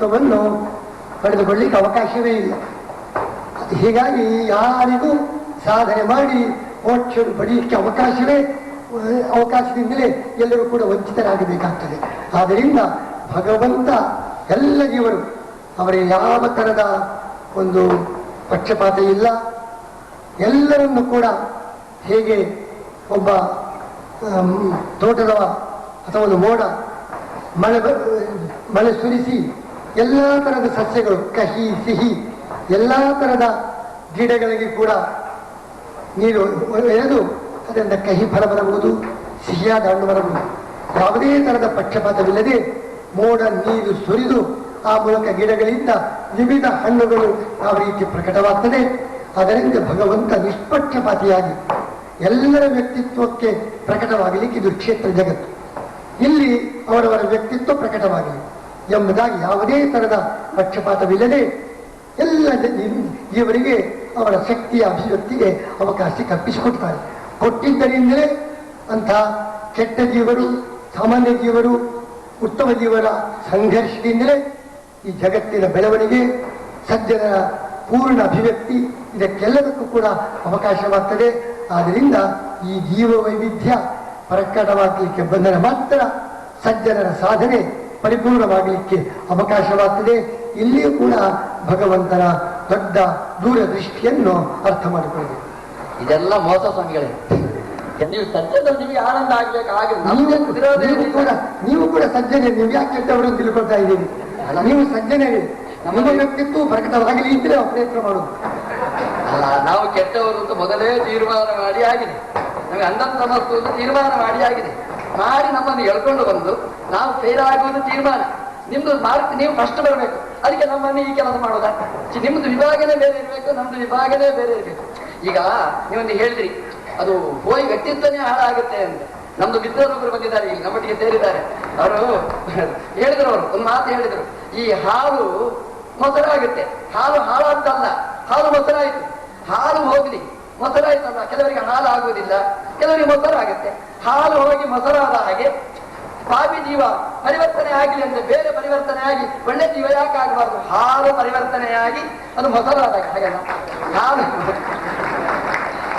ತತ್ವವನ್ನು ಪಡೆದುಕೊಳ್ಳಿಕ್ಕೆ ಅವಕಾಶವೇ ಇಲ್ಲ. ಹೀಗಾಗಿ ಯಾರಿಗೂ ಸಾಧನೆ ಮಾಡಿ ಮೋಕ್ಷ ಪಡೆಯಲಿಕ್ಕೆ ಅವಕಾಶದಿಂದಲೇ ಎಲ್ಲರೂ ಕೂಡ ವಂಚಿತರಾಗಬೇಕಾಗ್ತದೆ. ಆದ್ದರಿಂದ ಭಗವಂತ ಎಲ್ಲ ಜೀವರು ಅವರಿಗೆ ಯಾವ ಥರದ ಒಂದು ಪಕ್ಷಪಾತ ಇಲ್ಲ. ಎಲ್ಲರನ್ನು ಕೂಡ ಹೇಗೆ ಒಬ್ಬ ತೋಟದವ ಅಥವಾ ಒಂದು ಮೋಡ ಮಳೆ ಸುರಿಸಿ ಎಲ್ಲ ಥರದ ಸಸ್ಯಗಳು ಕಹಿ ಸಿಹಿ ಎಲ್ಲ ಥರದ ಗಿಡಗಳಿಗೆ ಕೂಡ ನೀರು ಎಳೆದು ಅದರಿಂದ ಕಹಿ ಫಲ ಬರಬಹುದು, ಸಿಹಿಯಾದ ಹಣ್ಣು ಬರಬಹುದು. ಯಾವುದೇ ಥರದ ಪಕ್ಷಪಾತವಿಲ್ಲದೆ ಮೋಡ ನೀರು ಸುರಿದು ಆ ಮೂಲಕ ಗಿಡಗಳಿಂದ ವಿವಿಧ ಹಣ್ಣುಗಳು ಯಾವ ರೀತಿ ಪ್ರಕಟವಾಗ್ತದೆ. ಅದರಿಂದ ಭಗವಂತ ನಿಷ್ಪಕ್ಷಪಾತಿಯಾಗಿ ಎಲ್ಲರ ವ್ಯಕ್ತಿತ್ವಕ್ಕೆ ಪ್ರಕಟವಾಗಲಿಕ್ಕೆ ಇದು ಕ್ಷೇತ್ರ ಜಗತ್ತು. ಇಲ್ಲಿ ಅವರವರ ವ್ಯಕ್ತಿತ್ವ ಪ್ರಕಟವಾಗಲಿ ಎಂಬುದಾಗಿ ಯಾವುದೇ ಥರದ ಪಕ್ಷಪಾತವಿಲ್ಲದೆ ಎಲ್ಲ ಜೀವರಿಗೆ ಅವರ ಶಕ್ತಿಯ ಅಭಿವ್ಯಕ್ತಿಗೆ ಅವಕಾಶ ಕಲ್ಪಿಸಿಕೊಡ್ತಾರೆ. ಕೊಟ್ಟಿದ್ದರಿಂದಲೇ ಅಂಥ ಕೆಟ್ಟ ಜೀವರು, ಸಾಮಾನ್ಯ ಜೀವರು, ಉತ್ತಮ ಜೀವರ ಸಂಘರ್ಷದಿಂದಲೇ ಈ ಜಗತ್ತಿನ ಬೆಳವಣಿಗೆ, ಸಜ್ಜನರ ಪೂರ್ಣ ಅಭಿವ್ಯಕ್ತಿ ಇದಕ್ಕೆಲ್ಲದಕ್ಕೂ ಕೂಡ ಅವಕಾಶವಾಗ್ತದೆ. ಆದ್ದರಿಂದ ಈ ಜೀವ ವೈವಿಧ್ಯ ಪ್ರಕಟವಾಗಲಿಕ್ಕೆ ಬಂದರೆ ಮಾತ್ರ ಸಜ್ಜನರ ಸಾಧನೆ ಪರಿಪೂರ್ಣವಾಗಲಿಕ್ಕೆ ಅವಕಾಶವಾಗ್ತದೆ. ಇಲ್ಲಿಯೂ ಕೂಡ ಭಗವಂತನ ದೊಡ್ಡ ದೂರದೃಷ್ಟಿಯನ್ನು ಅರ್ಥ ಮಾಡಿಕೊಳ್ಳಬೇಕು. ಇದೆಲ್ಲ ಮೋಸ ಸ್ವಾಮಿಗಳೇ. ನೀವು ಸಜ್ಜನ ನಿಮಗೆ ಆನಂದ ಆಗ್ಬೇಕಾಗ ನೀವು ಕೂಡ ಸಜ್ಜನೆ, ನೀವು ಯಾಕೆ ಕೆಟ್ಟವರು ತಿಳ್ಕೊಳ್ತಾ ಇದ್ದೀರಿ? ನೀವು ಸಜ್ಜನೆ, ನಮ್ಮ ವ್ಯಕ್ತಿತ್ವ ಪ್ರಕಟವಾಗಲಿ ಇದ್ರೆ ನಾವು ಪ್ರಯತ್ನ ಮಾಡೋದು ಅಲ್ಲ. ನಾವು ಕೆಟ್ಟವರು ಅಂತ ಮೊದಲೇ ತೀರ್ಮಾನ ಮಾಡಿ ಆಗಿದೆ. ನಮಗೆ ಅಂದಂತ ಸಮಸ್ತು ತೀರ್ಮಾನ ಮಾಡಿ ಆಗಿದೆ. ಮಾಡಿ ನಮ್ಮನ್ನು ಎಳ್ಕೊಂಡು ಬಂದು ನಾವು ಫೇಲ್ ಆಗುವುದು ತೀರ್ಮಾನ. ನಿಮ್ದು ಮಾರ್ಕ್ ನೀವು ಫಸ್ಟ್ ಬರಬೇಕು. ಅದಕ್ಕೆ ನಮ್ಮನ್ನು ಈ ಕೆಲಸ ಮಾಡೋದ? ನಿಮ್ದು ವಿಭಾಗನೇ ಬೇರೆ ಇರಬೇಕು, ನಮ್ದು ವಿಭಾಗನೇ ಬೇರೆ ಇರಬೇಕು. ಈಗ ನೀವೊಂದು ಹೇಳಿದ್ರಿ ಅದು ಹೋಗಿ ವ್ಯಕ್ತಿತ್ವನೇ ಹಾಳಾಗುತ್ತೆ ಅಂತ. ನಮ್ದು ವಿದ್ವಾಂಸರು ಬಂದಿದ್ದಾರೆ, ಈಗ ನಮ್ಮೊಟ್ಟಿಗೆ ಸೇರಿದ್ದಾರೆ. ಅವರು ಹೇಳಿದ್ರು, ಅವರು ಒಂದು ಮಾತು ಹೇಳಿದ್ರು, ಈ ಹಾಲು ಮೊಸರಾಗುತ್ತೆ. ಹಾಲು ಹಾಳಾದ್ದಲ್ಲ, ಹಾಲು ಮೊಸರಾಯಿತು. ಹಾಲು ಹೋಗ್ಲಿ ಮೊಸರಾಯ್ತಲ್ಲ, ಕೆಲವರಿಗೆ ಹಾಲು ಆಗುವುದಿಲ್ಲ, ಕೆಲವರಿಗೆ ಮೊಸರಾಗುತ್ತೆ. ಹಾಲು ಹೋಗಿ ಮೊಸರಾದ ಹಾಗೆ ಪಾಪಿ ಜೀವ ಪರಿವರ್ತನೆ ಆಗಲಿ ಅಂದ್ರೆ ಬೇರೆ ಪರಿವರ್ತನೆ ಆಗಿ ಒಳ್ಳೆ ಜೀವ ಯಾಕೆ ಆಗಬಾರ್ದು? ಹಾಲು ಪರಿವರ್ತನೆಯಾಗಿ ಅದು ಮೊಸರಾದಾಗ ಹಾಗೆಲ್ಲ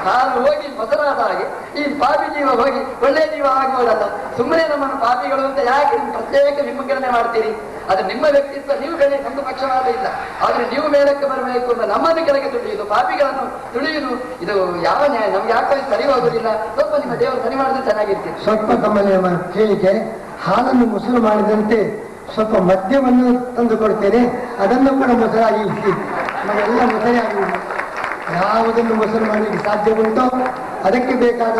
ಹಾಲು ಹೋಗಿ ಮೊಸರಾದ ಹಾಗೆ ಈ ಪಾಪಿ ಜೀವ ಹೋಗಿ ಒಳ್ಳೆ ಜೀವ ಆಗುವುದಲ್ಲ. ಸುಮ್ಮನೆ ನಮ್ಮನ್ನು ಪಾಪಿಗಳು ಅಂತ ಯಾಕೆ ಪ್ರತ್ಯೇಕ ವಿಮುಖರಣೆ ಮಾಡ್ತೀರಿ? ಅದು ನಿಮ್ಮ ವ್ಯಕ್ತಿತ್ವ, ನೀವು ಬೆಳೆ, ನಮ್ದು ಪಕ್ಷವಾದ ಇಲ್ಲ. ಆದ್ರೆ ನೀವು ಮೇಲಕ್ಕೆ ಬರಬೇಕು ಅಂತ ನಮ್ಮನ್ನು ಕೆಳಗೆ ತುಳಿಯುವುದು, ಪಾಪಿಗಳನ್ನು ತುಳಿಯುವುದು, ಇದು ಯಾವ ನ್ಯಾಯ? ನಮ್ಗೆ ಯಾಕೆ ಸರಿ ಹೋಗುದಿಲ್ಲ? ಸ್ವಲ್ಪ ನಿಮ್ಮ ದೇವರು ಸರಿ ಮಾಡಿದ್ರೆ ಚೆನ್ನಾಗಿರ್ತೀವಿ. ಸ್ವಲ್ಪ ತಮ್ಮಲ್ಲಿ ಕೇಳಿಕೆ, ಹಾಲನ್ನು ಮೊಸರು ಮಾಡಿದಂತೆ ಸ್ವಲ್ಪ ಮದ್ಯವನ್ನು ತಂದು ಕೊಡ್ತೇನೆ, ಅದನ್ನು ಕೂಡ ಮೊಸರಾಗಿ ನಮಗೆಲ್ಲ ಮೊಸರೇ ಆಗುವುದು. ಯಾವುದನ್ನು ಮೊಸರು ಮಾಡಲಿಕ್ಕೆ ಸಾಧ್ಯ ಉಂಟೋ ಅದಕ್ಕೆ ಬೇಕಾದ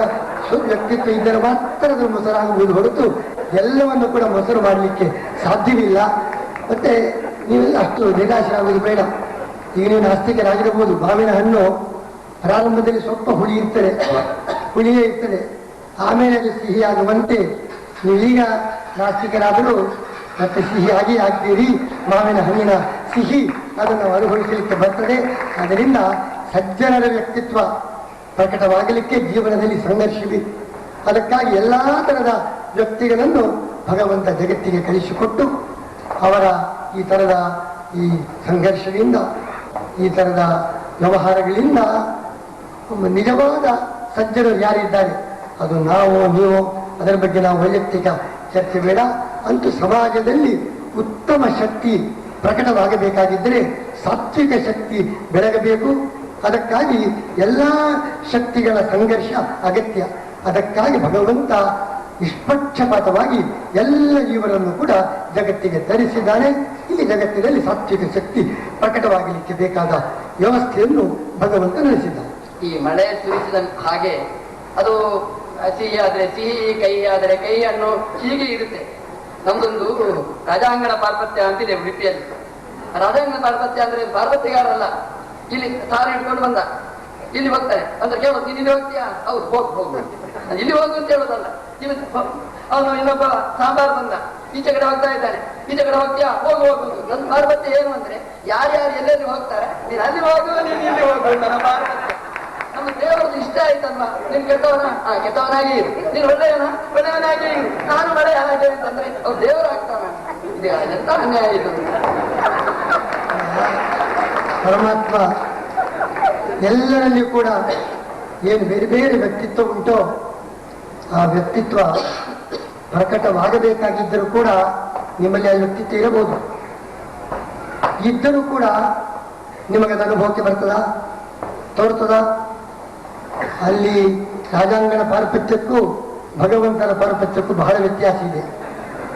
ವ್ಯಕ್ತಿತ್ವ ಇದ್ದರೆ ಮಾತ್ರ ಅದು ಮೊಸರಾಗುವುದು ಹೊರತು ಎಲ್ಲವನ್ನು ಕೂಡ ಮೊಸರು ಮಾಡಲಿಕ್ಕೆ ಸಾಧ್ಯವಿಲ್ಲ. ಮತ್ತೆ ನೀವೆಲ್ಲ ಅಷ್ಟು ನಿರಾಶರಾಗುವುದು ಬೇಡ. ಈಗ ನೀವು ನಾಸ್ತಿಕರಾಗಿರಬಹುದು. ಮಾವಿನ ಹಣ್ಣು ಪ್ರಾರಂಭದಲ್ಲಿ ಸ್ವಲ್ಪ ಹುಳಿಯೇ ಇರ್ತದೆ, ಆಮೇಲೆ ಅದು ಸಿಹಿಯಾಗುವಂತೆ ನೀವೀಗ ನಾಸ್ತಿಕರಾದರೂ ಮತ್ತೆ ಸಿಹಿಯಾಗಿ ಆಗ್ತೀರಿ. ಮಾವಿನ ಹಣ್ಣಿನ ಸಿಹಿ ಅದನ್ನು ಅನುಭವಿಸಲಿಕ್ಕೆ ಬರ್ತದೆ. ಅದರಿಂದ ಸಜ್ಜನರ ವ್ಯಕ್ತಿತ್ವ ಪ್ರಕಟವಾಗಲಿಕ್ಕೆ ಜೀವನದಲ್ಲಿ ಸಂಘರ್ಷವಿದೆ. ಅದಕ್ಕಾಗಿ ಎಲ್ಲ ಥರದ ವ್ಯಕ್ತಿಗಳನ್ನು ಭಗವಂತ ಜಗತ್ತಿಗೆ ಕಳಿಸಿಕೊಟ್ಟು ಅವರ ಈ ಥರದ ಈ ಸಂಘರ್ಷದಿಂದ, ಈ ಥರದ ವ್ಯವಹಾರಗಳಿಂದ ನಿಜವಾದ ಸಜ್ಜನರು ಯಾರಿದ್ದಾರೆ ಅದು ನಾವು ನೀವು, ಅದರ ಬಗ್ಗೆ ನಾವು ವೈಯಕ್ತಿಕ ಚರ್ಚೆ ಬೇಡ. ಅಂತೂ ಸಮಾಜದಲ್ಲಿ ಉತ್ತಮ ಶಕ್ತಿ ಪ್ರಕಟವಾಗಬೇಕಾಗಿದ್ದರೆ ಸಾತ್ವಿಕ ಶಕ್ತಿ ಬೆಳಗಬೇಕು. ಅದಕ್ಕಾಗಿ ಎಲ್ಲ ಶಕ್ತಿಗಳ ಸಂಘರ್ಷ ಅಗತ್ಯ. ಅದಕ್ಕಾಗಿ ಭಗವಂತ ನಿಷ್ಪಕ್ಷಪಾತವಾಗಿ ಎಲ್ಲ ಜೀವನನ್ನು ಕೂಡ ಜಗತ್ತಿಗೆ ಧರಿಸಿದ್ದಾನೆ. ಈ ಜಗತ್ತಿನಲ್ಲಿ ಸಾತ್ವಿಕ ಶಕ್ತಿ ಪ್ರಕಟವಾಗಲಿಕ್ಕೆ ಬೇಕಾದ ವ್ಯವಸ್ಥೆಯನ್ನು ಭಗವಂತ ನಡೆಸಿದ್ದಾನೆ. ಈ ಮಳೆ ಸುರಿಸಿದ ಹಾಗೆ ಅದು ಸಿಹಿ ಆದರೆ ಸಿಹಿ, ಕಹಿ ಆದರೆ ಕಹಿ ಹಣ್ಣು ಹೀಗೆ ಇರುತ್ತೆ. ನಮ್ದೊಂದು ರಾಜಾಂಗಣ ಪಾರ್ಪತ್ಯ ಅಂತಿದೆ ಉಡುಪಿಯಲ್ಲಿ. ರಾಜಾಂಗಣ ಪಾರ್ಪತ್ಯ ಅಂದ್ರೆ ಪಾರ್ಪತ್ಯಗಾರಲ್ಲ, ಇಲ್ಲಿ ಸಾರು ಇಟ್ಕೊಂಡು ಬಂದ, ಇಲ್ಲಿ ಹೋಗ್ತಾನೆ ಅಂದ್ರೆ ಕೇಳೋದು, ನೀನು ಇಲ್ಲಿ ಹೋಗ್ತೀಯಾ? ಹೌದು, ಹೋಗು ಇಲ್ಲಿ ಹೋಗು ಅಂತ ಹೇಳೋದಲ್ಲ. ಅವನು ಇನ್ನೊಬ್ಬ ಸಾಂಬಾರು ಬಂದ, ಈಚೆ ಕಡೆ ಹೋಗ್ತಾ ಇದ್ದಾನೆ, ಈಚೆ ಕಡೆ ಹೋಗ್ತೀಯಾ? ಹೋಗು. ನನ್ನ ಪಾರ್ಪತ್ಯ ಏನು ಅಂದ್ರೆ ಯಾರ್ಯಾರು ಎಲ್ಲೆಲ್ಲಿ ಹೋಗ್ತಾರೆ, ನೀನು ಅಲ್ಲಿ ಹೋಗು, ನೀನು ಇಲ್ಲಿ ಹೋಗು. ನನ್ನ ಪಾರ್ಪತ್ಯ ನಮ್ಮ ದೇವರದ್ದು ಇಷ್ಟ ಆಯ್ತಲ್ವಾ? ನೀನ್ ಕೆಟ್ಟವನ ಕೆಟ್ಟವನಾಗಿ ಇರು, ನೀನು ಒಳ್ಳೆಯವನಾಗಿ ಇರು, ನಾನು ಮಳೆ ಹಾಗೆ ಅಂತಂದ್ರೆ ಅವ್ರು ದೇವರು ಆಗ್ತಾನ. ಇದು ಎಂತ ಅನ್ಯಾಯ ಇದು. ಪರಮಾತ್ಮ ಎಲ್ಲರಲ್ಲಿಯೂ ಕೂಡ ಏನು ಬೇರೆ ಬೇರೆ ವ್ಯಕ್ತಿತ್ವ ಉಂಟೋ ಆ ವ್ಯಕ್ತಿತ್ವ ಪ್ರಕಟವಾಗಬೇಕಾಗಿದ್ದರೂ ಕೂಡ ನಿಮ್ಮಲ್ಲಿ ಆ ವ್ಯಕ್ತಿತ್ವ ಇರಬಹುದು. ಇದ್ದರೂ ಕೂಡ ನಿಮಗದ ಅನುಭವಕ್ಕೆ ಬರ್ತದ, ತೋರ್ತದ. ಅಲ್ಲಿ ರಾಜಾಂಗಣ ಪಾರಪತ್ಯಕ್ಕೂ ಭಗವಂತನ ಪಾರಪತ್ಯಕ್ಕೂ ಬಹಳ ವ್ಯತ್ಯಾಸ ಇದೆ.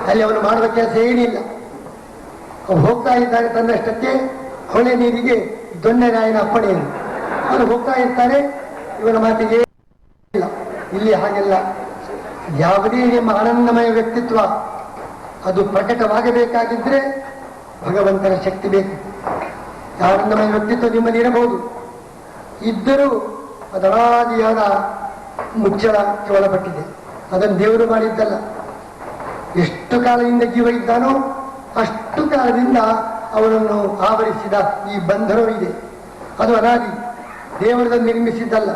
ಅಲ್ಲಿ ಅವನು ಮಾಡುವ ಕೆಲಸ ಏನಿಲ್ಲ. ಅವನು ಹೋಗ್ತಾ ಇದ್ದಾನೆ ತನ್ನಷ್ಟಕ್ಕೆ ಹೊಳೆ ನೀರಿಗೆ ದೊಣ್ಣೆರಾಯನ ಅಪ್ಪಣೆಯನ್ನು ಅವನು ಹೋಗ್ತಾ ಇರ್ತಾನೆ. ಇವನ ಮಾತಿಗೆ ಇಲ್ಲ. ಇಲ್ಲಿ ಹಾಗೆಲ್ಲ. ಯಾವುದೇ ನಿಮ್ಮ ಆನಂದಮಯ ವ್ಯಕ್ತಿತ್ವ ಅದು ಪ್ರಕಟವಾಗಬೇಕಾಗಿದ್ರೆ ಭಗವಂತನ ಶಕ್ತಿ ಬೇಕು. ಆನಂದಮಯ ವ್ಯಕ್ತಿತ್ವ ನಿಮ್ಮಲ್ಲಿ ಇರಬಹುದು, ಇದ್ದರೂ ಅದರಾದಿಯಾದ ಮುಚ್ಚಳಕ್ಕೆ ಒಳಪಟ್ಟಿದೆ. ಅದನ್ನು ದೇವರು ಮಾಡಿದ್ದಲ್ಲ. ಎಷ್ಟು ಕಾಲದಿಂದ ಜೀವ ಇದ್ದಾನೋ ಅಷ್ಟು ಕಾಲದಿಂದ ಅವನನ್ನು ಆವರಿಸಿದ ಈ ಬಂಧನವೂ ಇದೆ. ಅದು ಅನಾದಿ, ದೇವರನ್ನು ನಿರ್ಮಿಸಿದ್ದಲ್ಲ.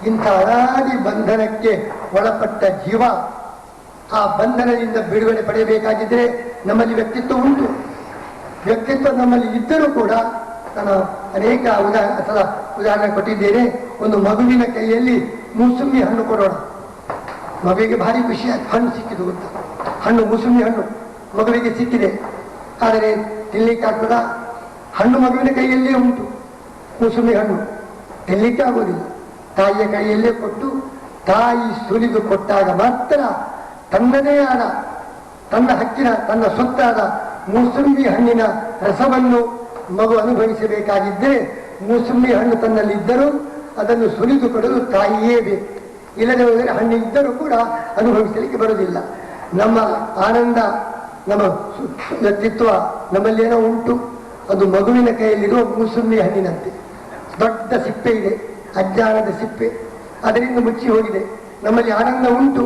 ಇಂಥ ಅನಾದಿ ಬಂಧನಕ್ಕೆ ಒಳಪಟ್ಟ ಜೀವ ಆ ಬಂಧನದಿಂದ ಬಿಡುಗಡೆ ಪಡೆಯಬೇಕಾಗಿದ್ದರೆ ನಮ್ಮಲ್ಲಿ ವ್ಯಕ್ತಿತ್ವ ಉಂಟು. ವ್ಯಕ್ತಿತ್ವ ನಮ್ಮಲ್ಲಿ ಇದ್ದರೂ ಕೂಡ ನಾನು ಅನೇಕ ಉದಾಹರಣೆ ಕೊಟ್ಟಿದ್ದೇನೆ. ಒಂದು ಮಗುವಿನ ಕೈಯಲ್ಲಿ ಮೂಸಂಬಿ ಹಣ್ಣು ಕೊಡೋಣ. ಮಗುವಿಗೆ ಭಾರಿ ಖುಷಿ ಹಣ್ಣು ಸಿಕ್ಕಿತು ಅಂತ. ಹಣ್ಣು ಮೂಸಂಬಿ ಹಣ್ಣು ಮಗುವಿಗೆ ಸಿಕ್ಕಿದೆ. ಆದರೆ ತಿನ್ಲಿಕ್ಕೆ ಆಗ್ತದ? ಹಣ್ಣು ಮಗುವಿನ ಕೈಯಲ್ಲೇ ಉಂಟು. ಮೂಸಂಬಿ ಹಣ್ಣು ತಿನ್ಲಿಕ್ಕೆ ಆಗೋದಿಲ್ಲ. ತಾಯಿಯ ಕೈಯಲ್ಲೇ ಕೊಟ್ಟು ತಾಯಿ ಸುಲಿದು ಕೊಟ್ಟಾಗ ಮಾತ್ರ ತನ್ನದೇ ಆದ ತನ್ನ ಹಕ್ಕಿನ ತನ್ನ ಸೊತ್ತಾದ ಮೂಸಂಬಿ ಹಣ್ಣಿನ ರಸವನ್ನು ಮಗು ಅನುಭವಿಸಬೇಕಾಗಿದ್ದರೆ ಮೂಸಂಬಿ ಹಣ್ಣು ತನ್ನಲ್ಲಿದ್ದರೂ ಅದನ್ನು ಸುಲಿದು ಕೊಡಲು ತಾಯಿಯೇ ಬೇಕು. ಇಲ್ಲದೆ ಹೋದರೆ ಹಣ್ಣು ಇದ್ದರೂ ಕೂಡ ಅನುಭವಿಸಲಿಕ್ಕೆ ಬರುವುದಿಲ್ಲ. ನಮ್ಮ ಆನಂದ, ನಮ್ಮ ವ್ಯಕ್ತಿತ್ವ ನಮ್ಮಲ್ಲೇನೋ ಉಂಟು. ಅದು ಮಗುವಿನ ಕೈಯಲ್ಲಿರುವ ಮೂಸಂಬಿ ಹಣ್ಣಿನಂತೆ. ದೊಡ್ಡ ಸಿಪ್ಪೆ ಇದೆ, ಅಜ್ಞಾನದ ಸಿಪ್ಪೆ, ಅದರಿಂದ ಮುಚ್ಚಿ ಹೋಗಿದೆ. ನಮ್ಮಲ್ಲಿ ಆನಂದ ಉಂಟು,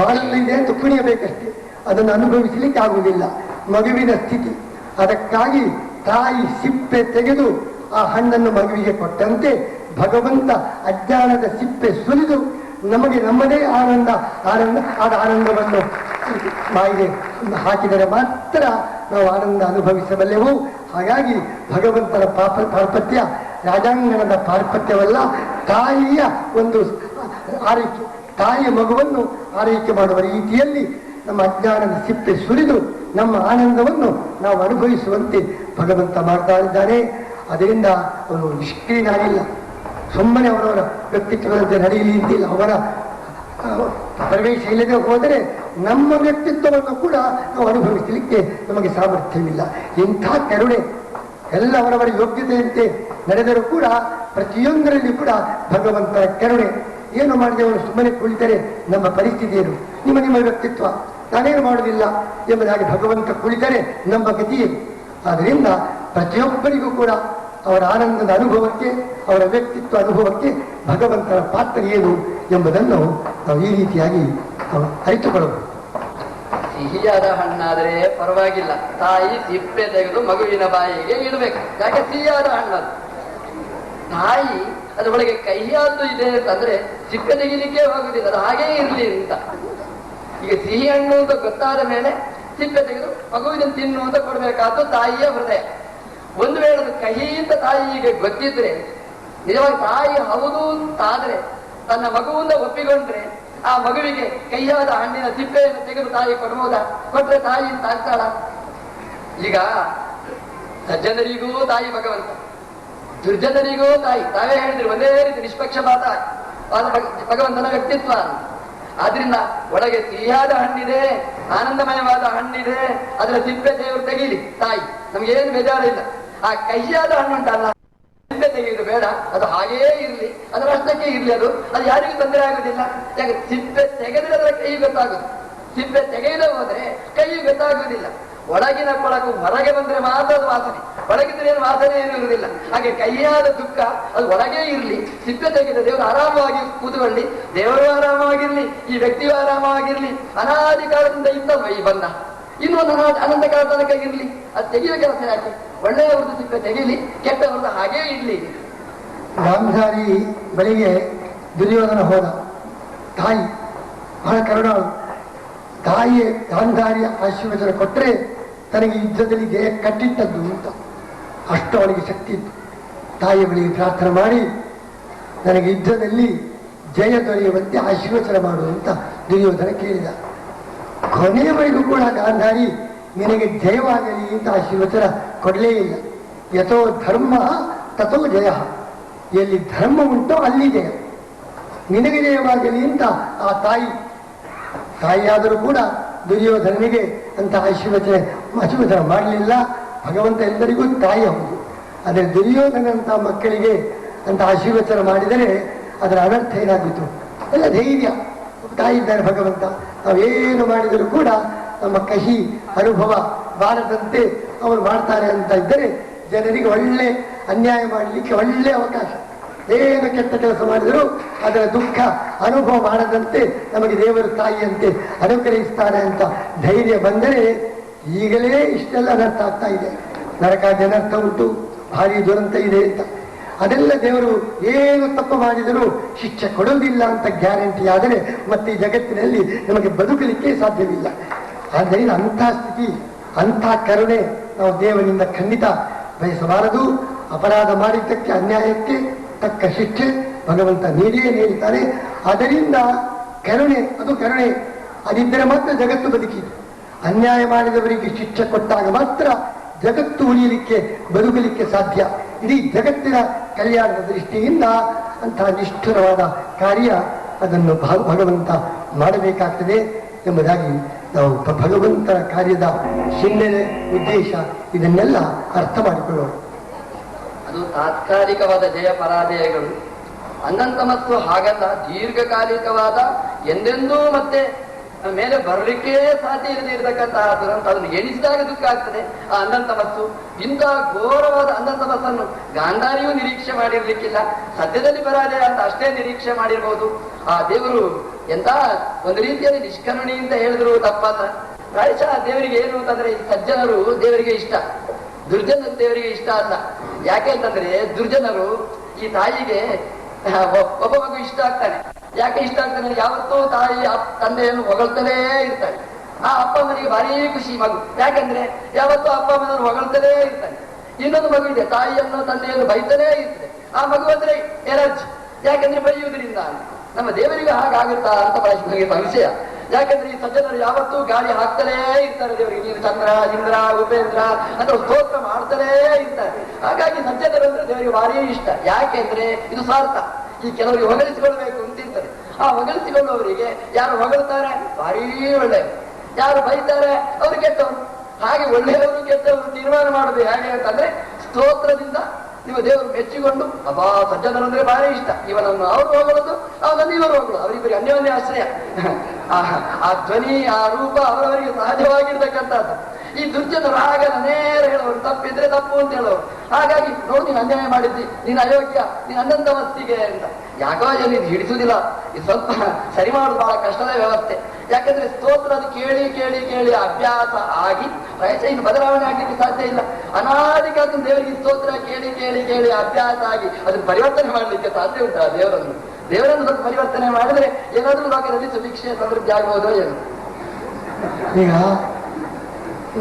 ಆನಂದ ಇದೆ ಅಂತ ಕುಣಿಯಬೇಕಷ್ಟೇ, ಅದನ್ನು ಅನುಭವಿಸಲಿಕ್ಕೆ ಆಗುವುದಿಲ್ಲ. ಮಗುವಿನ ಸ್ಥಿತಿ. ಅದಕ್ಕಾಗಿ ತಾಯಿ ಸಿಪ್ಪೆ ತೆಗೆದು ಆ ಹಣ್ಣನ್ನು ಮಗುವಿಗೆ ಕೊಟ್ಟಂತೆ ಭಗವಂತ ಅಜ್ಞಾನದ ಸಿಪ್ಪೆ ಸುಲಿದು ನಮಗೆ ನಮ್ಮದೇ ಆನಂದ ಆದ ಆನಂದವನ್ನು ಬಾಯಿಗೆ ಹಾಕಿದರೆ ಮಾತ್ರ ನಾವು ಆನಂದ ಅನುಭವಿಸಬಲ್ಲೆವು. ಹಾಗಾಗಿ ಭಗವಂತನ ಪಾರ್ಪತ್ಯ ರಾಜಾಂಗಣದ ಪಾರ್ಪತ್ಯವಲ್ಲ, ತಾಯಿಯ ಒಂದು ಆರೈಕೆ, ತಾಯಿಯ ಮಗುವನ್ನು ಆರೈಕೆ ಮಾಡುವ ರೀತಿಯಲ್ಲಿ ನಮ್ಮ ಅಜ್ಞಾನದ ಸಿಪ್ಪೆ ಸುರಿದು ನಮ್ಮ ಆನಂದವನ್ನು ನಾವು ಅನುಭವಿಸುವಂತೆ ಭಗವಂತ ಮಾಡ್ತಾ ಇದ್ದಾನೆ. ಅದರಿಂದ ಅವನು ನಿಷ್ಕ್ರಿಯನಾಗಿಲ್ಲ. ಸುಮ್ಮನೆ ಅವರವರ ವ್ಯಕ್ತಿತ್ವದಂತೆ ನಡೆಯಲಿ ಅಂತಿಲ್ಲ. ಅವರ ಪ್ರವೇಶ ಇಲ್ಲದೆ ಹೋದರೆ ನಮ್ಮ ವ್ಯಕ್ತಿತ್ವವನ್ನು ಕೂಡ ನಾವು ಅನುಭವಿಸಲಿಕ್ಕೆ ನಮಗೆ ಸಾಮರ್ಥ್ಯವಿಲ್ಲ. ಇಂಥ ಕರುಣೆ ಎಲ್ಲ ಅವರವರ ಯೋಗ್ಯತೆಯಂತೆ ನಡೆದರೂ ಕೂಡ ಪ್ರತಿಯೊಂದರಲ್ಲಿ ಕೂಡ ಭಗವಂತನ ಕರುಣೆ. ಏನು ಮಾಡಿದೆ ಅವನು ಸುಮ್ಮನೆ ಕುಳಿತರೆ ನಮ್ಮ ಪರಿಸ್ಥಿತಿ ಏನು? ನಿಮ್ಮ ವ್ಯಕ್ತಿತ್ವ ನಾನೇನು ಮಾಡುವುದಿಲ್ಲ ಎಂಬುದಾಗಿ ಭಗವಂತ ಕುಳಿತರೆ ನಮ್ಮ ಗತಿಯೇ. ಆದ್ದರಿಂದ ಪ್ರತಿಯೊಬ್ಬರಿಗೂ ಕೂಡ ಅವರ ಆನಂದದ ಅನುಭವಕ್ಕೆ, ಅವರ ವ್ಯಕ್ತಿತ್ವ ಅನುಭವಕ್ಕೆ ಭಗವಂತನ ಪಾತ್ರ ಏನು ಎಂಬುದನ್ನು ನಾವು ಈ ರೀತಿಯಾಗಿ ನಾವು ಅರಿತುಕೊಳ್ಳಬಹುದು. ಸಿಹಿಯಾದ ಹಣ್ಣಾದರೆ ಪರವಾಗಿಲ್ಲ, ತಾಯಿ ಸಿಪ್ಪೆ ತೆಗೆದು ಮಗುವಿನ ಬಾಯಿಗೆ ಇಡಬೇಕು. ಯಾಕೆ ಸಿಹಿಯಾದ ಹಣ್ಣದು? ತಾಯಿ ಅದರೊಳಗೆ ಕಹಿಯಾದ್ದು ಇದೆ ಅಂತಂದ್ರೆ ಸಿಪ್ಪೆ ತೆಗಿಲಿಕ್ಕೆ ಹೋಗುದಿಲ್ಲ, ಅದು ಹಾಗೇ ಇರ್ಲಿ ಅಂತ. ಈಗ ಸಿಹಿ ಹಣ್ಣು ಅಂತ ಗೊತ್ತಾದ ಮೇಲೆ ಸಿಪ್ಪೆ ತೆಗೆದು ಮಗುವಿನ ತಿನ್ನು ಅಂತ ಕೊಡ್ಬೇಕಾದ್ದು ತಾಯಿಯ ಹೃದಯ. ಒಂದು ವೇಳೆ ಅದು ಕಹಿ ಅಂತ ತಾಯಿಗೆ ಗೊತ್ತಿದ್ರೆ, ನಿಜವಾಗಿ ತಾಯಿ ಹೌದು ಅಂತಾದ್ರೆ ತನ್ನ ಮಗುವಿಂದ ಒಪ್ಪಿಕೊಂಡ್ರೆ ಆ ಮಗುವಿಗೆ ಕೈಯಾದ ಹಣ್ಣಿನ ಸಿಪ್ಪೆಯನ್ನು ತೆಗೆದು ತಾಯಿ ಕೊಡಬಹುದಾ? ಕೊಟ್ರೆ ತಾಯಿ ಅಂತ ಆಗ್ತಾಳ? ಈಗ ಸಜ್ಜನರಿಗೂ ತಾಯಿ ಭಗವಂತ, ದುರ್ಜನರಿಗೂ ತಾಯಿ. ತಾವೇ ಹೇಳಿದ್ರು ಒಂದೇ ರೀತಿ ನಿಷ್ಪಕ್ಷಪಾತ ಭಗವಂತನ ವ್ಯಕ್ತಿತ್ವ. ಆದ್ರಿಂದ ಒಳಗೆ ಸಿಹಿಯಾದ ಹಣ್ಣಿದೆ, ಆನಂದಮಯವಾದ ಹಣ್ಣಿದೆ, ಅದರ ಸಿಪ್ಪೆ ದೇವರು ತೆಗೀಲಿ ತಾಯಿ, ನಮ್ಗೇನು ಬೇಜಾರಿಲ್ಲ. ಆ ಕಹಿಯಾದ ಹಣ್ಣುಂಟಲ್ಲ, ಸಿಪ್ಪೆ ತೆಗೆಯುವುದು ಬೇಡ, ಅದು ಹಾಗೇ ಇರ್ಲಿ, ಅದರ ಅಷ್ಟಕ್ಕೆ ಇರ್ಲಿ. ಅದು ಯಾರಿಗೂ ತೊಂದರೆ ಆಗುದಿಲ್ಲ. ಯಾಕೆ ಸಿಪ್ಪೆ ತೆಗೆದ್ರೆ ಅದರ ಕೈ ಗೊತ್ತಾಗುದು, ಸಿಪ್ಪೆ ತೆಗೆಯದೆ ಹೋದ್ರೆ ಕೈ ಗೊತ್ತಾಗುವುದಿಲ್ಲ. ಒಳಗಿನ ಕೊಳಕು ಹೊರಗೆ ಬಂದ್ರೆ ಮಾತ್ರ ಅದು ವಾಸನೆ, ಒಳಗಿದ್ರೆ ಏನು ವಾಸನೆ ಏನು ಇರುವುದಿಲ್ಲ. ಹಾಗೆ ಕೈಯಾದ ದುಃಖ ಅದು ಒಳಗೇ ಇರ್ಲಿ, ಸಿಪ್ಪೆ ತೆಗೆದ ದೇವರು ಆರಾಮವಾಗಿ ಕೂತ್ಕೊಳ್ಳಿ, ದೇವರು ಆರಾಮವಾಗಿರ್ಲಿ, ಈ ವ್ಯಕ್ತಿಯು ಆರಾಮವಾಗಿರ್ಲಿ. ಅನಾದಿ ಕಾಲದಿಂದ ಇತ್ತಲ್ವ ಈ ಬಂಧ, ಇನ್ನೊಂದು ಅನಂತ ಕಾಲ ತನಕ ಇರ್ಲಿ. ಅದು ತೆಗೆಯುವ ಕೆಲಸ ಯಾಕೆ? ಒಳ್ಳೆಯವರದ್ದು ಸಿಪ್ಪೆ ತೆಗೀಲಿ, ಕೆಟ್ಟವರದ್ದು ಹಾಗೇ ಇರ್ಲಿ. ಗಾಂಧಾರಿ ಬಳಿಗೆ ದುರ್ಯೋಧನ ಹೋದ. ತಾಯಿ ಬಹಳ ಕರುಣಾಳು. ತಾಯಿಯೇ ಗಾಂಧಾರಿಯ ಆಶೀರ್ವಚನ ಕೊಟ್ಟರೆ ತನಗೆ ಯುದ್ಧದಲ್ಲಿ ದೇಹ ಕಟ್ಟಿಟ್ಟದ್ದು ಅಂತ. ಅಷ್ಟು ಅವಳಿಗೆ ಶಕ್ತಿ ಇತ್ತು. ತಾಯಿಯ ಬಳಿ ಪ್ರಾರ್ಥನೆ ಮಾಡಿ ನನಗೆ ಯುದ್ಧದಲ್ಲಿ ಜಯ ದೊರೆಯುವಂತೆ ಆಶೀರ್ವಚನ ಮಾಡು ಅಂತ ದುರ್ಯೋಧನ ಕೇಳಿದ. ಕೊನೆಯವರೆಗೂ ಕೂಡ ಗಾಂಧಾರಿ ನಿನಗೆ ಜಯವಾಗಲಿ ಅಂತ ಆಶೀರ್ವಚನ ಕೊಡಲೇ ಇಲ್ಲ. ಯಥೋ ಧರ್ಮ ತಥೋ ಜಯ, ಎಲ್ಲಿ ಧರ್ಮ ಉಂಟೋ ಅಲ್ಲಿ ಜಯ, ನಿನಗೆ ಜಯವಾಗಲಿ ಅಂತ ಆ ತಾಯಿಯಾದರೂ ಕೂಡ ದುರ್ಯೋಧನಿಗೆ ಅಂತ ಆಶೀರ್ವಚನ ಮಾಡಲಿಲ್ಲ. ಭಗವಂತ ಎಲ್ಲರಿಗೂ ತಾಯಿ ಹೌದು, ಆದರೆ ದುರ್ಯೋಧನಂತ ಮಕ್ಕಳಿಗೆ ಅಂತ ಆಶೀರ್ವಚನ ಮಾಡಿದರೆ ಅದರ ಅನರ್ಥ ಏನಾಗಿತ್ತು? ಎಲ್ಲ ಧೈರ್ಯ. ತಾಯಿ ಇದ್ದಾರೆ ಭಗವಂತ, ನಾವೇನು ಮಾಡಿದರೂ ಕೂಡ ನಮ್ಮ ಕಹಿ ಅನುಭವ ಬಾರದಂತೆ ಅವರು ಮಾಡ್ತಾರೆ ಅಂತ ಇದ್ದರೆ ಜನರಿಗೆ ಒಳ್ಳೆ ಅನ್ಯಾಯ ಮಾಡಲಿಕ್ಕೆ ಒಳ್ಳೆ ಅವಕಾಶ. ಏನು ಕೆಟ್ಟ ಕೆಲಸ ಮಾಡಿದರೂ ಅದರ ದುಃಖ ಅನುಭವ ಮಾಡದಂತೆ ನಮಗೆ ದೇವರು ತಾಯಿಯಂತೆ ಅನುಗ್ರಹಿಸ್ತಾರೆ ಅಂತ ಧೈರ್ಯ ಬಂದರೆ ಈಗಲೇ ಇಷ್ಟೆಲ್ಲ ಅನರ್ಥ ಆಗ್ತಾ ಇದೆ. ನರಕಾದಿ ಅನರ್ಥ ಉಂಟು, ಭಾರಿ ದುರಂತ ಇದೆ ಅಂತ. ಅದೆಲ್ಲ ದೇವರು ಏನು ತಪ್ಪು ಮಾಡಿದರೂ ಶಿಕ್ಷೆ ಕೊಡುವುದಿಲ್ಲ ಅಂತ ಗ್ಯಾರಂಟಿ ಆದರೆ ಮತ್ತೆ ಈ ಜಗತ್ತಿನಲ್ಲಿ ನಮಗೆ ಬದುಕಲಿಕ್ಕೆ ಸಾಧ್ಯವಿಲ್ಲ. ಆದ್ದರಿಂದ ಅಂಥ ಸ್ಥಿತಿ, ಅಂಥ ಕರುಣೆ ನಾವು ದೇವರಿಂದ ಖಂಡಿತ ಬಯಸಬಾರದು. ಅಪರಾಧ ಮಾಡಿದ್ದಕ್ಕೆ, ಅನ್ಯಾಯಕ್ಕೆ ತಕ್ಕ ಶಿಕ್ಷೆ ಭಗವಂತ ನೀಡಿಯೇ ನೀಡುತ್ತಾನೆ. ಅದರಿಂದ ಕರುಣೆ, ಅದು ಕರುಣೆ ಅದಿದ್ದರೆ ಮಾತ್ರ ಜಗತ್ತು ಬದುಕಿದೆ. ಅನ್ಯಾಯ ಮಾಡಿದವರಿಗೆ ಶಿಕ್ಷೆ ಕೊಟ್ಟಾಗ ಮಾತ್ರ ಜಗತ್ತು ಉಳಿಯಲಿಕ್ಕೆ, ಬದುಕಲಿಕ್ಕೆ ಸಾಧ್ಯ. ಇಡೀ ಜಗತ್ತಿನ ಕಲ್ಯಾಣದ ದೃಷ್ಟಿಯಿಂದ ಅಂತಹ ನಿಷ್ಠುರವಾದ ಕಾರ್ಯ ಅದನ್ನು ಭಗವಂತ ಮಾಡಬೇಕಾಗ್ತದೆ ಎಂಬುದಾಗಿ ನಾವು ಭಗವಂತನ ಕಾರ್ಯದ ಹಿನ್ನೆಲೆ, ಉದ್ದೇಶ ಇದನ್ನೆಲ್ಲ ಅರ್ಥ ಮಾಡಿಕೊಳ್ಳೋಣ. ಅದು ತಾತ್ಕಾಲಿಕವಾದ ಜಯ ಪರಾಜಯಗಳು. ಅನಂತ ಮತ್ತು ಹಾಗಲ್ಲ, ದೀರ್ಘಕಾಲಿಕವಾದ ಎಂದೆಂದೂ ಮತ್ತೆ ಮೇಲೆ ಬರಲಿಕ್ಕೆ ಸಾಧ್ಯ ಇಲ್ಲದೆ ಇರತಕ್ಕಂತಹ ದುರಂತ, ಅದನ್ನು ಎಣಿಸಿದಾಗ ದುಃಖ ಆಗ್ತದೆ. ಆ ಅನಂತ ಮಸ್ಸು, ಇಂತಹ ಘೋರವಾದ ಅನಂತ ಮಸ್ಸನ್ನು ಗಾಂಧಾರಿಯೂ ನಿರೀಕ್ಷೆ ಮಾಡಿರ್ಲಿಕ್ಕಿಲ್ಲ. ಸದ್ಯದಲ್ಲಿ ಪರಾಜಯ ಅಂತ ಅಷ್ಟೇ ನಿರೀಕ್ಷೆ ಮಾಡಿರ್ಬೋದು. ಆ ದೇವರು ಎಂತ ಒಂದು ರೀತಿಯಲ್ಲಿ ನಿಷ್ಕರುಣಿ ಅಂತ ಹೇಳಿದ್ರು ತಪ್ಪಾತ. ಪ್ರಾಯಶಃ ದೇವರಿಗೆ ಏನು ಅಂತಂದ್ರೆ, ಈ ಸಜ್ಜನರು ದೇವರಿಗೆ ಇಷ್ಟ, ದುರ್ಜನರು ದೇವರಿಗೆ ಇಷ್ಟ ಅಲ್ಲ. ಯಾಕೆ ಅಂತಂದ್ರೆ ದುರ್ಜನರು ಈ ತಾಯಿಗೆ ಒಬ್ಬ ಮಗು ಇಷ್ಟ ಆಗ್ತಾನೆ. ಯಾಕೆ ಇಷ್ಟ ಆಗ್ತಾನೆ? ಯಾವತ್ತೂ ತಾಯಿ ತಂದೆಯನ್ನು ಹೊಗಳ್ತಲೇ ಇರ್ತಾನೆ. ಆ ಅಪ್ಪ ಅಮ್ಮನಿಗೆ ಭಾರಿ ಖುಷಿ ಮಗು. ಯಾಕಂದ್ರೆ ಯಾವತ್ತೂ ಅಪ್ಪ ಅಮ್ಮನನ್ನು ಹೊಗಳ್ತಲೇ ಇರ್ತಾನೆ. ಇನ್ನೊಂದು ಮಗು ಇದೆ, ತಾಯಿಯನ್ನು ತಂದೆಯನ್ನು ಬೈತಲೇ ಇರ್ತದೆ. ಆ ಮಗು ಅಂದ್ರೆ ಎಲರ್ಜಿ. ಯಾಕಂದ್ರೆ ಬೈಯುವುದರಿಂದ. ನಮ್ಮ ದೇವರಿಗೆ ಹಾಗಾಗುತ್ತಾ ಅಂತ ನನಗೆ ಸಂಶಯ. ಯಾಕಂದ್ರೆ ಈ ಸಜ್ಜನರು ಯಾವತ್ತೂ ಗಾಳಿ ಹಾಕ್ತಲೇ ಇರ್ತಾರೆ ದೇವರಿಗೆ. ನೀನು ಚಂದ್ರ, ಇಂದ್ರ, ಉಪೇಂದ್ರ ಅಂತ ಸ್ತೋತ್ರ ಮಾಡ್ತಲೇ ಇರ್ತಾರೆ. ಹಾಗಾಗಿ ಸಜ್ಜನರು ಅಂದ್ರೆ ದೇವರಿಗೆ ಭಾರಿ ಇಷ್ಟ. ಯಾಕೆಂದ್ರೆ ಇದು ಸ್ವಾರ್ಥ. ಈ ಕೆಲವರಿಗೆ ಹೊಗಳಿಸಿಕೊಳ್ಬೇಕು ಅಂತಿರ್ತಾರೆ. ಆ ಹೊಗಳಿಸಿಕೊಳ್ಳುವವರಿಗೆ ಯಾರು ಹೊಗಳ್ತಾರೆ ಭಾರೀ ಒಳ್ಳೆಯವರು, ಯಾರು ಬೈತಾರೆ ಅವರು ಕೆಟ್ಟವರು. ಹಾಗೆ ಒಳ್ಳೆಯವರು ಕೆಟ್ಟವರು ತೀರ್ಮಾನ ಮಾಡುದು ಹೇಗೆ ಅಂತಂದ್ರೆ ಸ್ತೋತ್ರದಿಂದ. ನೀವು ದೇವರು ಮೆಚ್ಚಿಕೊಂಡು, ಅಬ್ಬಾ ಸಜ್ಜನರು ಅಂದ್ರೆ ಭಾರಿ ಇಷ್ಟ, ಇವನನ್ನು ಅವರು ಹೋಗಲದು, ಅವನನ್ನು ಇವರು ಹೋಗಲು, ಅವರಿಬ್ಬರಿಗೆ ಅನ್ಯೋನ್ಯ ಆಶ್ರಯ. ಆ ಧ್ವನಿ, ಆ ರೂಪ ಅವರವರಿಗೆ ಸಹಜವಾಗಿರ್ತಕ್ಕಂಥದ್ದು. ಈ ದುರ್ಜನರು ಆಗ ನೇರ ಹೇಳೋರು, ತಪ್ಪಿದ್ರೆ ತಪ್ಪು ಅಂತ ಹೇಳೋರು. ಹಾಗಾಗಿ ನೋಡಿ, ನೀನು ಅನ್ಯಾಯ ಮಾಡಿದ್ದಿ, ನೀನು ಅಯೋಗ್ಯ, ನೀನು ಅನಂತ ಮಸ್ತಿಗೆ ಅಂತ. ಯಾಕೋ ನೀನು ಹಿಡಿಸುವುದಿಲ್ಲ. ಇದು ಸ್ವಲ್ಪ ಸರಿ ಮಾಡುದು ಬಹಳ ಕಷ್ಟದ ವ್ಯವಸ್ಥೆ. ಯಾಕಂದ್ರೆ ಸ್ತೋತ್ರ ಅದು ಕೇಳಿ ಕೇಳಿ ಕೇಳಿ ಅಭ್ಯಾಸ ಆಗಿ ಪ್ರಾಯಶಃ ಇನ್ನು ಬದಲಾವಣೆ ಆಗ್ಲಿಕ್ಕೆ ಸಾಧ್ಯ ಇಲ್ಲ. ಅನಾದಿಕಾದ ದೇವರಿಗೆ ಸ್ತೋತ್ರ ಕೇಳಿ ಕೇಳಿ ಕೇಳಿ ಅಭ್ಯಾಸ ಆಗಿ ಅದನ್ನು ಪರಿವರ್ತನೆ ಮಾಡಲಿಕ್ಕೆ ಸಾಧ್ಯ ಉಂಟಾ? ದೇವರನ್ನು ಸ್ವಲ್ಪ ಪರಿವರ್ತನೆ ಮಾಡಿದ್ರೆ ಏನಾದ್ರೂ ಲೋಕದಲ್ಲಿ ಸುಭಿಕ್ಷೆ ಸಮೃದ್ಧಿ ಆಗ್ಬೋದೋ ಏನು. ಈಗ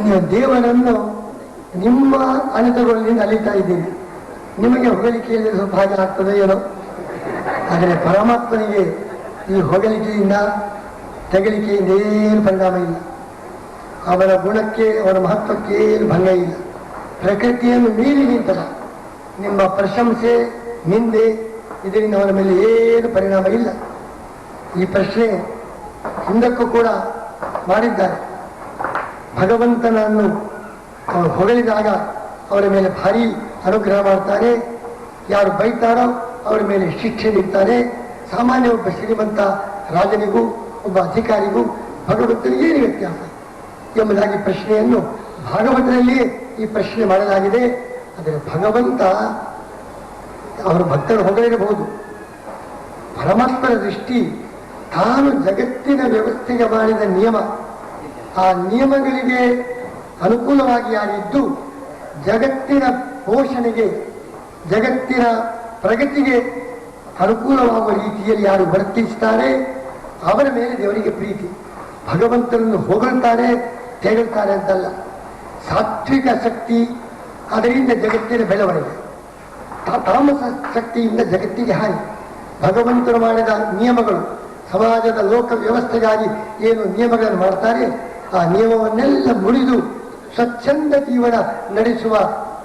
ನೀವು ದೇವರನ್ನು ನಿಮ್ಮ ಅನುತಗಳಿಂದ ಅಲಿತಾ ಇದ್ದೀರಿ. ನಿಮಗೆ ಹೊಗಳಿಕೆಯಲ್ಲಿ ಸ್ವಲ್ಪ ಹಾಗೆ ಆಗ್ತದೆ ಏನೋ. ಆದರೆ ಪರಮಾತ್ಮನಿಗೆ ಈ ಹೊಗಳಿಕೆಯಿಂದ, ತೆಗಳಿಕೆಯಿಂದ ಏನು ಪರಿಣಾಮ ಇಲ್ಲ. ಅವನ ಗುಣಕ್ಕೆ, ಅವನ ಮಹತ್ವಕ್ಕೆ ಏನು ಭಂಗ ಇಲ್ಲ. ಪ್ರಕೃತಿಯನ್ನು ಮೀರಿ ನಿಂತದ ನಿಮ್ಮ ಪ್ರಶಂಸೆ, ನಿಂದೆ, ಇದರಿಂದ ಅವನ ಮೇಲೆ ಏನು ಪರಿಣಾಮ ಇಲ್ಲ. ಈ ಪ್ರಶ್ನೆ ಹಿಂದಕ್ಕೂ ಕೂಡ ಮಾಡಿದ್ದಾರೆ. ಭಗವಂತನನ್ನು ಅವರು ಹೊಗಳಿದಾಗ ಅವರ ಮೇಲೆ ಭಾರಿ ಅನುಗ್ರಹ ಮಾಡ್ತಾನೆ. ಯಾರು ಬೈತಾರೋ ಅವರ ಮೇಲೆ ಶಿಕ್ಷೆ ನೀಡ್ತಾನೆ. ಸಾಮಾನ್ಯ ಒಬ್ಬ ಶ್ರೀಮಂತ ರಾಜನಿಗೂ ಒಬ್ಬ ಅಧಿಕಾರಿಗೂ ಭಗವಂತನಿಗೆ ಏನು ವ್ಯತ್ಯಾಸ ಎಂಬುದಾಗಿ ಪ್ರಶ್ನೆಯನ್ನು ಭಾಗವತರಲ್ಲಿಯೇ ಈ ಪ್ರಶ್ನೆ ಮಾಡಲಾಗಿದೆ. ಆದರೆ ಭಗವಂತ ಅವರ ಭಕ್ತರು ಹೊಗಳಿರಬಹುದು. ಪರಮಾತ್ಮನ ದೃಷ್ಟಿ ತಾನು ಜಗತ್ತಿನ ವ್ಯವಸ್ಥೆಗೆ ಮಾಡಿದ ನಿಯಮ, ಆ ನಿಯಮಗಳಿಗೆ ಅನುಕೂಲವಾಗಿ ಯಾರಿದ್ದು ಜಗತ್ತಿನ ಪೋಷಣೆಗೆ, ಜಗತ್ತಿನ ಪ್ರಗತಿಗೆ ಅನುಕೂಲವಾಗುವ ರೀತಿಯಲ್ಲಿ ಯಾರು ವರ್ತಿಸ್ತಾರೆ ಅವರ ಮೇಲೆ ದೇವರಿಗೆ ಪ್ರೀತಿ. ಭಗವಂತನನ್ನು ಹೊಗಳ್ತಾರೆ, ತೆಗಳ್ತಾರೆ ಅಂತಲ್ಲ. ಸಾತ್ವಿಕ ಶಕ್ತಿ, ಅದರಿಂದ ಜಗತ್ತಿನ ಬೆಳವಣಿಗೆ. ತಾಮಸ ಶಕ್ತಿಯಿಂದ ಜಗತ್ತಿಗೆ ಹಾನಿ. ಭಗವಂತರು ಮಾಡಿದ ನಿಯಮಗಳು, ಸಮಾಜದ ಲೋಕ ವ್ಯವಸ್ಥೆಗಾಗಿ ಏನು ನಿಯಮಗಳನ್ನು ಮಾಡ್ತಾರೆ, ಆ ನಿಯಮವನ್ನೆಲ್ಲ ಮುರಿದು ಸ್ವಚ್ಛಂದ ಜೀವನ ನಡೆಸುವ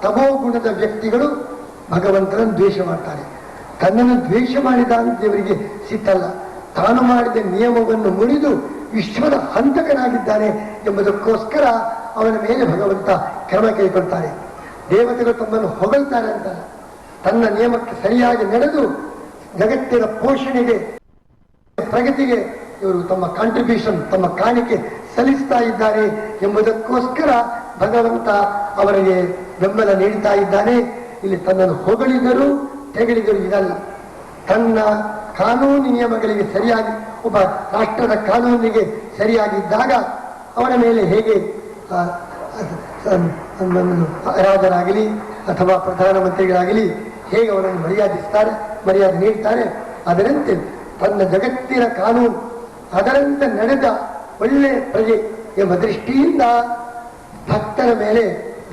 ತಮೋಗುಣದ ವ್ಯಕ್ತಿಗಳು ಭಗವಂತನನ್ನು ದ್ವೇಷ ಮಾಡ್ತಾರೆ. ತನ್ನನ್ನು ದ್ವೇಷ ಮಾಡಿದ ದೇವರಿಗೆ ಸಿಟ್ಟಲ್ಲ, ತಾನು ಮಾಡಿದ ನಿಯಮವನ್ನು ಮುರಿದು ವಿಶ್ವದ ಹಂತಕನಾಗಿದ್ದಾನೆ ಎಂಬುದಕ್ಕೋಸ್ಕರ ಅವನ ಮೇಲೆ ಭಗವಂತ ಕ್ರಮ ಕೈಗೊಳ್ತಾರೆ. ದೇವತೆಗಳು ತಮ್ಮನ್ನು ಹೊಗಳ್ತಾರೆ ಅಂತ, ತನ್ನ ನಿಯಮಕ್ಕೆ ಸರಿಯಾಗಿ ನಡೆದು ಜಗತ್ತಿನ ಪೋಷಣೆಗೆ, ಪ್ರಗತಿಗೆ ಇವರು ತಮ್ಮ ಕಾಂಟ್ರಿಬ್ಯೂಷನ್, ತಮ್ಮ ಕಾಣಿಕೆ ಸಲ್ಲಿಸ್ತಾ ಇದ್ದಾರೆ ಎಂಬುದಕ್ಕೋಸ್ಕರ ಭಗವಂತ ಅವರಿಗೆ ಬೆಂಬಲ ನೀಡ್ತಾ ಇದ್ದಾನೆ. ಇಲ್ಲಿ ತನ್ನನ್ನು ಹೊಗಳಿದರು ತೆಗಳಿದರು ಇದಲ್ಲ, ತನ್ನ ಕಾನೂನು ನಿಯಮಗಳಿಗೆ ಸರಿಯಾಗಿ, ಒಬ್ಬ ರಾಷ್ಟ್ರದ ಕಾನೂನಿಗೆ ಸರಿಯಾಗಿದ್ದಾಗ ಅವನ ಮೇಲೆ ಹೇಗೆ ರಾಜರಾಗಲಿ ಅಥವಾ ಪ್ರಧಾನಮಂತ್ರಿಗಳಾಗಲಿ ಹೇಗೆ ಅವರನ್ನು ಮರ್ಯಾದೆ ನೀಡ್ತಾರೆ, ಅದರಂತೆ ತನ್ನ ಜಗತ್ತಿನ ಕಾನೂನು ಅದರಂತೆ ನಡೆದ ಒಳ್ಳೆಯ ಪ್ರಜೆ ಎಂಬ ದೃಷ್ಟಿಯಿಂದ ಭಕ್ತರ ಮೇಲೆ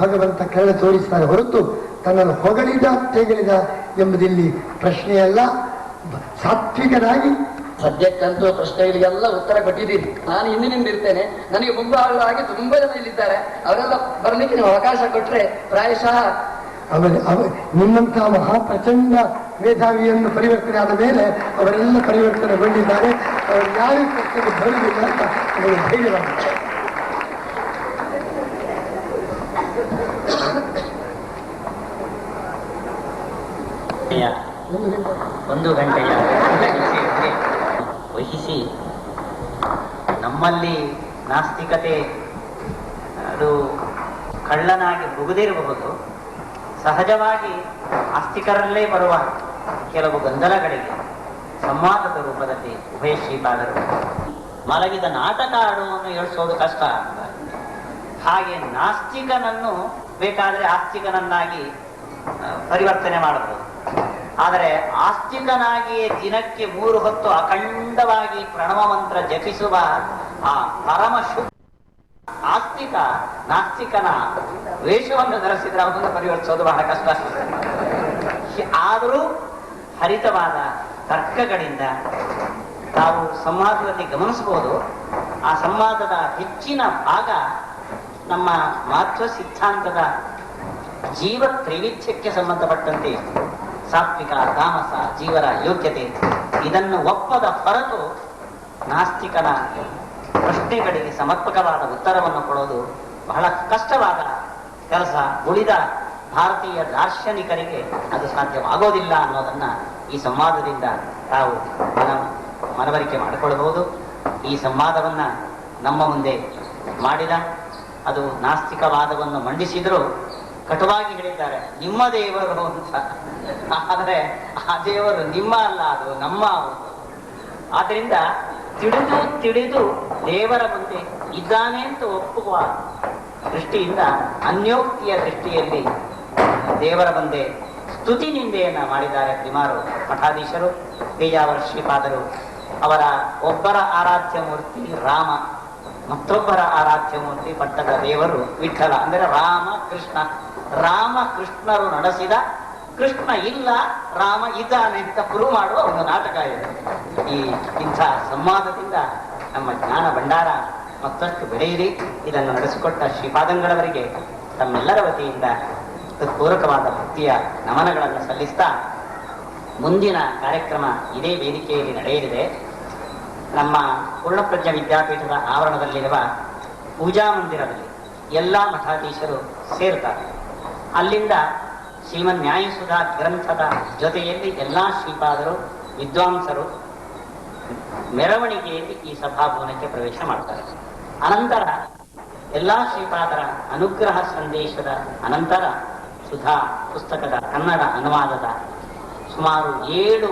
ಭಗವಂತ ಕರುಣ ತೋರಿಸ್ತಾರೆ ಹೊರತು ತನ್ನನ್ನು ಹೊಗಳಿದ ತೆಗಳಿದ ಎಂಬುದಿಲ್ಲಿ ಪ್ರಶ್ನೆಯಲ್ಲ. ಸಾತ್ವಿಕನಾಗಿ ಸದ್ಯಕ್ಕಂತೂ ಪ್ರಶ್ನೆಗಳಿಗೆಲ್ಲ ಉತ್ತರ ಕೊಟ್ಟಿದ್ದೀರಿ. ನಾನು ಹಿಂದಿನಿಂದ ಇರ್ತೇನೆ, ನನಗೆ ಮುಂಬಾಗಿ ತುಂಬಾ ಜನ ಇಲ್ಲಿದ್ದಾರೆ, ಅವರೆಲ್ಲ ಬರಲಿಕ್ಕೆ ನೀವು ಅವಕಾಶ ಕೊಟ್ರೆ ಪ್ರಾಯಶಃ ನಿಮ್ಮಂತಹ ಮಹಾಪ್ರಚಂಡ ಮೇಧಾವಿಯನ್ನು ಪರಿವರ್ತನೆ ಆದ ಮೇಲೆ ಅವರೆಲ್ಲ ಪರಿವರ್ತನೆಗೊಂಡಿದ್ದಾರೆ. ಅವರು ಯಾರು ಪ್ರಶ್ನೆಗೆ ಬರುವುದಿಲ್ಲ ಅಂತ ಅವರಿಗೆ ಧೈರ್ಯವಾಗಿದೆ. ಒಂದು ಗಂಟೆಯ ವಹಿಸಿ ನಮ್ಮಲ್ಲಿ ನಾಸ್ತಿಕತೆ ಅದು ಕಳ್ಳನಾಗಿ ಮುಗಿದಿರಬಹುದು. ಸಹಜವಾಗಿ ಆಸ್ತಿಕರಲ್ಲೇ ಬರುವ ಕೆಲವು ಗೊಂದಲಗಳಿಗೆ ಸಂವಾದದ ರೂಪದಲ್ಲಿ ಉಭಯ ಶ್ರೀಪಾದರು ಮಲಗಿದ ನಾಟಕ ಆಡುವನ್ನು ಏಳಿಸೋದು ಕಷ್ಟ. ಹಾಗೆ ನಾಸ್ತಿಕನನ್ನು ಬೇಕಾದರೆ ಆಸ್ತಿಕನನ್ನಾಗಿ ಪರಿವರ್ತನೆ ಮಾಡಬಹುದು. ಆದರೆ ಆಸ್ತಿಕನಾಗಿಯೇ ದಿನಕ್ಕೆ 3 ಹೊತ್ತು ಅಖಂಡವಾಗಿ ಪ್ರಣವ ಮಂತ್ರ ಜಪಿಸುವ ಆ ಪರಮ ಶುದ್ಧ ಆಸ್ತಿಕ ನಾಸ್ತಿಕನ ವೇಷವನ್ನು ಧರಿಸಿದ್ರೆ ಅವನನ್ನು ಪರಿವರ್ತಿಸೋದು ಬಹಳ ಕಷ್ಟ. ಆದರೂ ಹರಿತವಾದ ತರ್ಕಗಳಿಂದ ತಾವು ಸಂವಾದದಲ್ಲಿ ಗಮನಿಸಬಹುದು. ಆ ಸಂವಾದದ ಹೆಚ್ಚಿನ ಭಾಗ ನಮ್ಮ ಮಾಧ್ವ ಸಿದ್ಧಾಂತದ ಜೀವ ತ್ರೈವಿಧ್ಯಕ್ಕೆ ಸಂಬಂಧಪಟ್ಟಂತೆ ಸಾತ್ವಿಕ, ತಾಮಸ, ಜೀವರ ಯೋಗ್ಯತೆ ಇದನ್ನು ಒಪ್ಪದ ಹೊರತು ನಾಸ್ತಿಕನ ಪ್ರಶ್ನೆಗಳಿಗೆ ಸಮರ್ಪಕವಾದ ಉತ್ತರವನ್ನು ಕೊಡೋದು ಬಹಳ ಕಷ್ಟವಾದ ಕೆಲಸ. ಉಳಿದ ಭಾರತೀಯ ದಾರ್ಶನಿಕರಿಗೆ ಅದು ಸಾಧ್ಯವಾಗೋದಿಲ್ಲ ಅನ್ನೋದನ್ನ ಈ ಸಂವಾದದಿಂದ ತಾವು ಮನವರಿಕೆ ಮಾಡಿಕೊಳ್ಳಬಹುದು. ಈ ಸಂವಾದವನ್ನ ನಮ್ಮ ಮುಂದೆ ಮಾಡಿದ, ಅದು ನಾಸ್ತಿಕವಾದವನ್ನು ಮಂಡಿಸಿದ್ರು ಕಟುವಾಗಿ ಹೇಳಿದ್ದಾರೆ, ನಿಮ್ಮ ದೇವರು ಅಂತ. ಆದರೆ ಆ ದೇವರು ನಿಮ್ಮ ಅಲ್ಲ, ಅದು ನಮ್ಮ. ಆದ್ರಿಂದ ತಿಳಿದು ದೇವರ ಮುಂದೆ ಇದ್ದಾನೆ ಅಂತ ಒಪ್ಪುವ ದೃಷ್ಟಿಯಿಂದ ಅನ್ಯೋಕ್ತಿಯ ದೃಷ್ಟಿಯಲ್ಲಿ ದೇವರ ಮುಂದೆ ಸ್ತುತಿ ನಿಂದೆಯನ್ನ ಮಾಡಿದ್ದಾರೆ ತ್ರಿಮಾರು ಮಠಾಧೀಶರು. ಪೇಜಾವರ ಶ್ರೀಪಾದರು ಅವರ ಒಬ್ಬರ ಆರಾಧ್ಯ ಮೂರ್ತಿ ರಾಮ, ಮತ್ತೊಬ್ಬರ ಆರಾಧ್ಯ ಮೂರ್ತಿ ಪಟ್ಟದ ದೇವರು ವಿಠಲ. ಅಂದರೆ ರಾಮ ಕೃಷ್ಣ, ರಾಮ ಕೃಷ್ಣರು ನಡೆಸಿದ ಕೃಷ್ಣ ಇಲ್ಲ ರಾಮ ಇದ್ದಾನೆ ಅಂತ ಪ್ರೂವ್ ಮಾಡುವ ಒಂದು ನಾಟಕ ಇದೆ. ಇಂಥ ಸಂವಾದದಿಂದ ನಮ್ಮ ಜ್ಞಾನ ಭಂಡಾರ ಮತ್ತಷ್ಟು ಬೆಳೆಯಿರಿ. ಇದನ್ನು ನಡೆಸಿಕೊಟ್ಟ ಶ್ರೀಪಾದಂಗಳವರಿಗೆ ತಮ್ಮೆಲ್ಲರ ವತಿಯಿಂದ ಪೂರಕವಾದ ಭಕ್ತಿಯ ನಮನಗಳನ್ನು ಸಲ್ಲಿಸ್ತಾ ಮುಂದಿನ ಕಾರ್ಯಕ್ರಮ ಇದೇ ವೇದಿಕೆಯಲ್ಲಿ ನಡೆಯಲಿದೆ. ನಮ್ಮ ಪೂರ್ಣಪ್ರಜ್ಞ ವಿದ್ಯಾಪೀಠದ ಆವರಣದಲ್ಲಿರುವ ಪೂಜಾ ಮಂದಿರದಲ್ಲಿ ಎಲ್ಲ ಮಠಾಧೀಶರು ಸೇರ್ತಾರೆ. ಅಲ್ಲಿಂದ ಶ್ರೀಮನ್ ನ್ಯಾಯಸುಧಾ ಗ್ರಂಥದ ಜೊತೆಯಲ್ಲಿ ಎಲ್ಲ ಶ್ರೀಪಾದರು ವಿದ್ವಾಂಸರು ಮೆರವಣಿಗೆಯಲ್ಲಿ ಈ ಸಭಾಭವನಕ್ಕೆ ಪ್ರವೇಶ ಮಾಡ್ತಾರೆ. ಅನಂತರ ಎಲ್ಲ ಶ್ರೀಪಾದರ ಅನುಗ್ರಹ ಸಂದೇಶದ ಅನಂತರ ಸುಧಾ ಪುಸ್ತಕದ ಕನ್ನಡ ಅನುವಾದದ ಸುಮಾರು 7